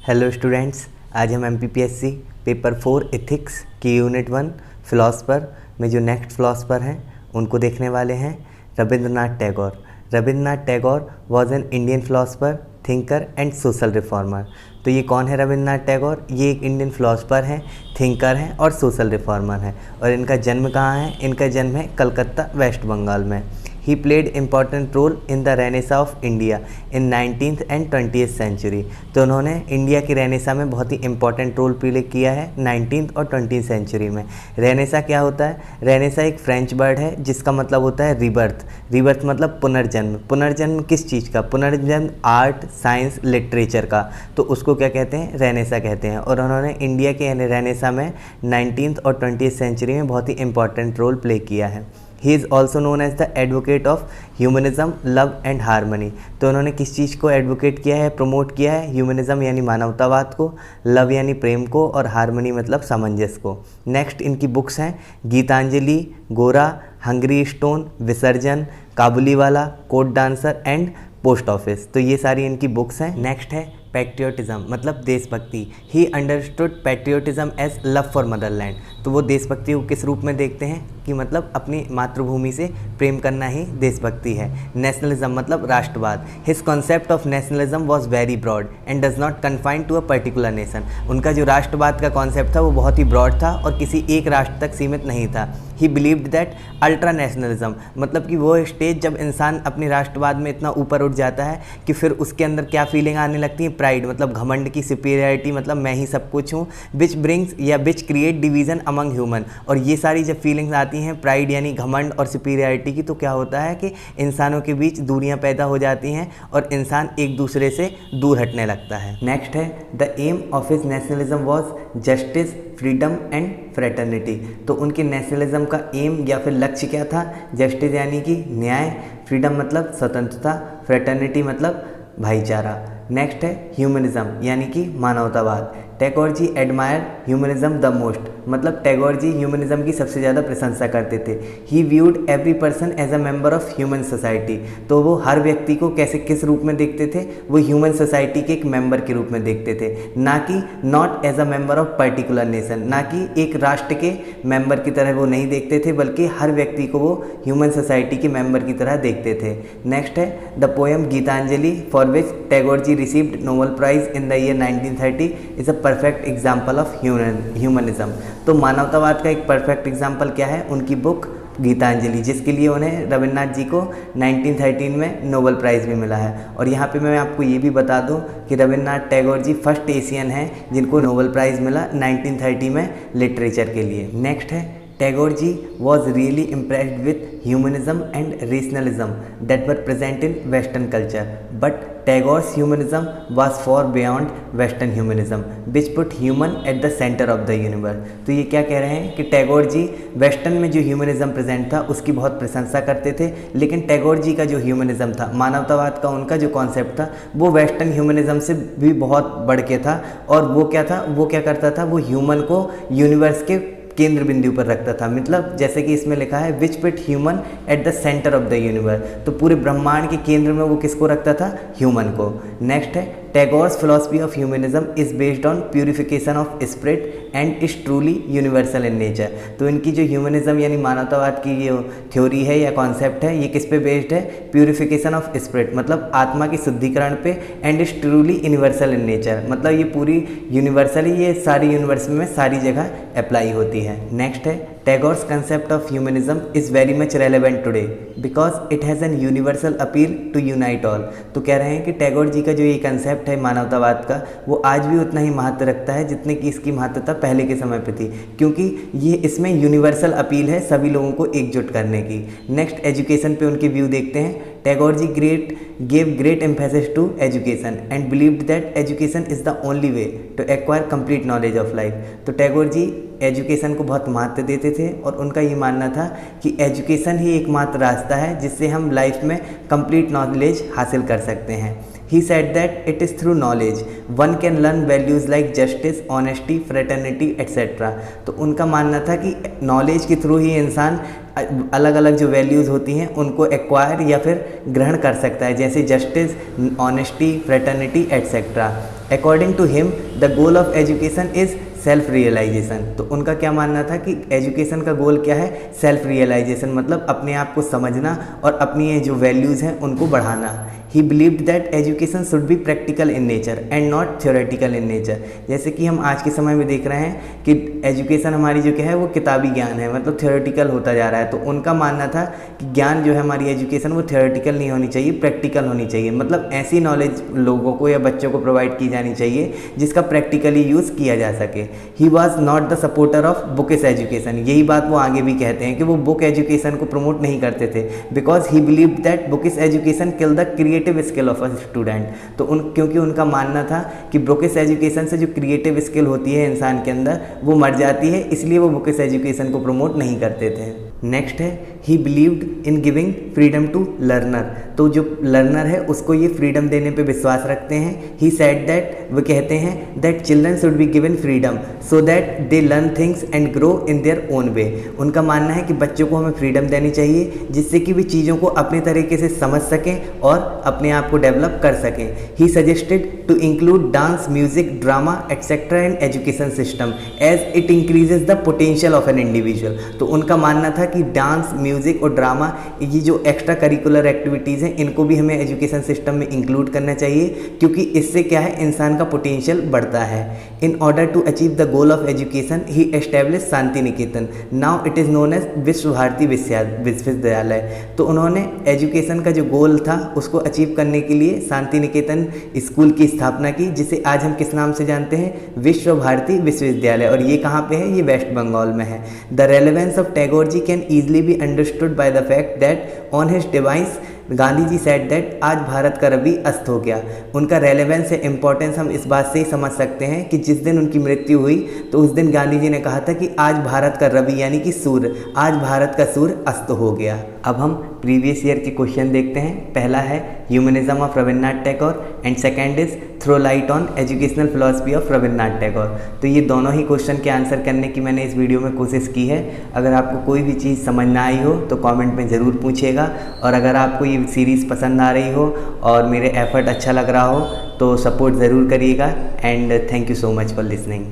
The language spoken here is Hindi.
हेलो स्टूडेंट्स, आज हम MPPSC पेपर 4 एथिक्स की यूनिट 1 फिलोसफर में जो नेक्स्ट फिलोसफर हैं उनको देखने वाले हैं। Rabindranath Tagore. Rabindranath Tagore was an Indian philosopher, thinker and social reformer. तो ये कौन है रविंद्रनाथ टैगोर? ये एक इंडियन फिलोसफर हैं, थिंकर हैं और सोशल रिफॉर्मर हैं। और इनका जन्म कहाँ है? इनका जन्म है कलकत्ता, वेस्ट बंगाल में। He played important role in the Renaissance of India in 19th and 20th century। तो उन्होंने इंडिया की रेनेसा में बहुत ही इंपॉर्टेंट रोल प्ले किया है 19th और 20th सेंचुरी में। रेनेसा क्या होता है? रेनेसा एक फ्रेंच वर्ड है जिसका मतलब होता है रिबर्थ। रिबर्थ मतलब पुनर्जन्म। पुनर्जन्म किस चीज़ का? पुनर्जन्म आर्ट, साइंस, लिटरेचर का। तो उसको क्या कहते हैं? रेनेसा कहते हैं। और उन्होंने इंडिया के रेनेसा में 19th और 20th सेंचुरी में बहुत ही इंपॉर्टेंट रोल प्ले किया है। He is also known as the advocate of humanism, love and harmony. तो उन्होंने किस चीज़ को एडवोकेट किया है, प्रमोट किया है? ह्यूमनिज़म यानी मानवतावाद को, लव यानी प्रेम को, और हारमनी मतलब सामंजस्य को। नेक्स्ट इनकी बुक्स हैं गीतांजलि, गोरा, हंगरी स्टोन, विसर्जन, Kabuliwala, court dancer and post office. तो ये सारी इनकी बुक्स हैं। नेक्स्ट है पैट्रियोटिज्म मतलब देशभक्ति। He understood patriotism as love for motherland. तो वो देशभक्ति को किस रूप में देखते हैं कि मतलब अपनी मातृभूमि से प्रेम करना ही देशभक्ति है। नेशनलिज्म मतलब राष्ट्रवाद। His concept of nationalism was very broad and does not confined to a particular nation. उनका जो राष्ट्रवाद का कॉन्सेप्ट था वो बहुत ही ब्रॉड था और किसी एक राष्ट्र तक सीमित नहीं था। ही बिलीव्ड दैट अल्ट्रा नेशनलिज्म मतलब कि वो स्टेज जब इंसान अपने राष्ट्रवाद में इतना ऊपर उठ जाता है कि फिर उसके अंदर क्या फीलिंग आने लगती है? प्राइड मतलब घमंड की, सुपीरियरिटी मतलब मैं ही सब कुछ हूँ, विच ब्रिंग्स या which create division among human. और ये सारी जब फीलिंग्स आती हैं प्राइड यानी घमंड और सुपीरियरिटी की, तो क्या होता है कि इंसानों के बीच दूरियां पैदा हो जाती हैं और इंसान एक दूसरे से दूर हटने लगता है। नेक्स्ट है the aim of his nationalism was justice, freedom and fraternity. तो उनके नेशनलिज्म का एम या फिर लक्ष्य क्या था? जस्टिस यानी कि न्याय, फ्रीडम मतलब स्वतंत्रता, फ्रेटर्निटी मतलब भाईचारा। नेक्स्ट है ह्यूमनिज्म यानी कि मानवतावाद। Tagore ji admire humanism the most मतलब टैगोर जी ह्यूमनिज्म की सबसे ज़्यादा प्रशंसा करते थे। He viewed every person as a member of human society. तो वो हर व्यक्ति को कैसे किस रूप में देखते थे? वो ह्यूमन सोसाइटी के एक मेंबर के रूप में देखते थे, ना कि not as a member of particular nation. ना कि एक राष्ट्र के मेंबर की तरह वो नहीं देखते थे, बल्कि हर व्यक्ति को वो ह्यूमन सोसाइटी के मेंबर की तरह देखते थे। नेक्स्ट है the poem Gitanjali for which Tagore ji received Nobel prize in the year 1930 is a perfect example of humanism. तो मानवतावाद का एक परफेक्ट एग्जाम्पल क्या है? उनकी बुक गीतांजलि, जिसके लिए उन्हें रविन्द्रनाथ जी को 1913 में नोबेल प्राइज़ भी मिला है। और यहाँ पे मैं आपको ये भी बता दूँ कि रविन्द्रनाथ टैगोर जी फर्स्ट एशियन हैं जिनको नोबेल प्राइज़ मिला 1930 में लिटरेचर के लिए। नेक्स्ट है Tagore ji was really impressed with humanism and rationalism that were present in Western culture, but Tagore's humanism was far beyond Western humanism, which put human at the center of the universe। तो ये क्या कह रहे हैं कि टैगोर जी वेस्टर्न में जो ह्यूमनिज्म प्रेजेंट था उसकी बहुत प्रशंसा करते थे, लेकिन टैगोर जी का जो ह्यूमनिज्म था, मानवतावाद का उनका जो कॉन्सेप्ट था, वो वेस्टर्न ह्यूमनिज्म से भी बहुत बढ़ के था। और वो क्या था? वो क्या करता था? वो ह्यूमन को यूनिवर्स के केंद्र बिंदु पर रखता था। मतलब जैसे कि इसमें लिखा है which put human at the centre of the universe. तो पूरे ब्रह्मांड के केंद्र में वो किसको रखता था? ह्यूमन को। नेक्स्ट है Tagore's philosophy of humanism is based on purification of spirit and is truly universal in nature. तो इनकी जो ह्यूमनिज्म यानी मानवतावाद की ये थ्योरी है या कॉन्सेप्ट है, ये किस पे बेस्ड है? प्यूरिफिकेशन ऑफ स्पिरिट मतलब आत्मा की शुद्धिकरण पे, and is truly universal in nature मतलब ये पूरी यूनिवर्सली, ये सारी यूनिवर्स में सारी जगह अप्लाई होती है। नेक्स्ट है Tagore's concept of humanism is very much relevant today because it has an universal appeal to unite all. तो कह रहे हैं कि टैगोर जी का जो ये कंसेप्ट है मानवतावाद का, वो आज भी उतना ही महत्व रखता है जितने की इसकी महत्वता पहले के समय पे थी, क्योंकि ये इसमें यूनिवर्सल अपील है सभी लोगों को एकजुट करने की। नेक्स्ट एजुकेशन पे उनके व्यू देखते हैं। Tagore ji gave great emphasis to education and believed that education is the only way to acquire complete knowledge of life। तो टैगोर जी एजुकेशन को बहुत महत्व देते थे और उनका ये मानना था कि एजुकेशन ही एकमात्र रास्ता है जिससे हम लाइफ में कंप्लीट नॉलेज हासिल कर सकते हैं। He said that it is through knowledge one can learn values like justice, honesty, fraternity, etc। तो उनका मानना था कि नॉलेज के थ्रू ही इंसान अलग अलग जो वैल्यूज़ होती हैं उनको एक्वायर या फिर ग्रहण कर सकता है, जैसे justice, honesty, fraternity etcetera. According to him the goal of education is self realisation. तो उनका क्या मानना था कि एजुकेशन का गोल क्या है, सेल्फ रियलाइजेशन, मतलब अपने आप को समझना और अपनी ये जो वैल्यूज़ हैं उनको बढ़ाना। ही believed that education should be practical in nature and not theoretical in nature. जैसे कि हम आज के समय में देख रहे हैं कि एजुकेशन हमारी जो क्या है वो किताबी ज्ञान है, मतलब थ्योरेटिकल होता जा रहा है। तो उनका मानना था कि ज्ञान जो है हमारी एजुकेशन वो थ्योरेटिकल नहीं होनी चाहिए, प्रैक्टिकल होनी चाहिए, मतलब ऐसी नॉलेज लोगों को या बच्चों को प्रोवाइड की जानी चाहिए जिसका प्रैक्टिकली यूज़ किया जा सके। He was not the supporter of bookish education. यही बात वो आगे भी कहते हैं कि वो बुक एजुकेशन को प्रमोट नहीं करते थे, because he believed that bookish education kill the creative skill of a student. तो क्योंकि उनका मानना था कि बुकिश एजुकेशन से जो क्रिएटिव स्किल होती है इंसान के अंदर वो मर जाती है, इसलिए वो बुकिश एजुकेशन को प्रमोट नहीं करते थे। नेक्स्ट है he believed in giving freedom to learner. तो जो लर्नर है उसको ये फ्रीडम देने पे विश्वास रखते हैं। ही सेड दैट, वो कहते हैं that children should be given freedom so that they learn things and grow in their own way. उनका मानना है कि बच्चों को हमें फ्रीडम देनी चाहिए जिससे कि वे चीज़ों को अपने तरीके से समझ सकें और अपने आप को डेवलप कर सकें। He suggested to include dance, music, drama etcetera in education system as it increases the potential of an individual. तो उनका मानना था कि डांस, म्यूजिक और ड्रामा, ये जो एक्स्ट्रा करिकुलर एक्टिविटीज़ हैं इनको भी हमें एजुकेशन सिस्टम में इंक्लूड करना चाहिए, क्योंकि इससे क्या है इंसान का पोटेंशियल बढ़ता है। In order to achieve the goal of education he establish Shanti Niketan, now it is known as Vishwa Bharati विश्वविद्यालय। तो उन्होंने एजुकेशन का जो गोल था उसको अचीव करने के लिए शांति निकेतन स्कूल की स्थापना की, जिसे आज हम किस नाम से जानते हैं, विश्व भारती विश्वविद्यालय। और ये कहाँ पे है, ये वेस्ट बंगाल में है। The relevance of Tagore ji can easily be understood by the fact that on his device Gandhi ji said that आज भारत का रवि अस्त हो गया। उनका रेलेवेंस है, इंपॉर्टेंस हम इस बात से ही समझ सकते हैं कि जिस दिन उनकी मृत्यु हुई तो उस दिन गांधी जी ने कहा था कि आज भारत का रवि यानी कि सूर्य, आज भारत का सूर्य अस्त हो गया। अब हम प्रीवियस ईयर के क्वेश्चन देखते हैं। पहला है humanism of Rabindranath Tagore and second is throw light on educational philosophy of Rabindranath Tagore. तो ये दोनों ही क्वेश्चन के आंसर करने की मैंने इस वीडियो में कोशिश की है। अगर आपको कोई भी चीज़ समझ ना आई हो तो कमेंट में ज़रूर पूछिएगा, और अगर आपको ये सीरीज़ पसंद आ रही हो और मेरे एफर्ट अच्छा लग रहा हो तो सपोर्ट ज़रूर करिएगा। And thank you so much for listening.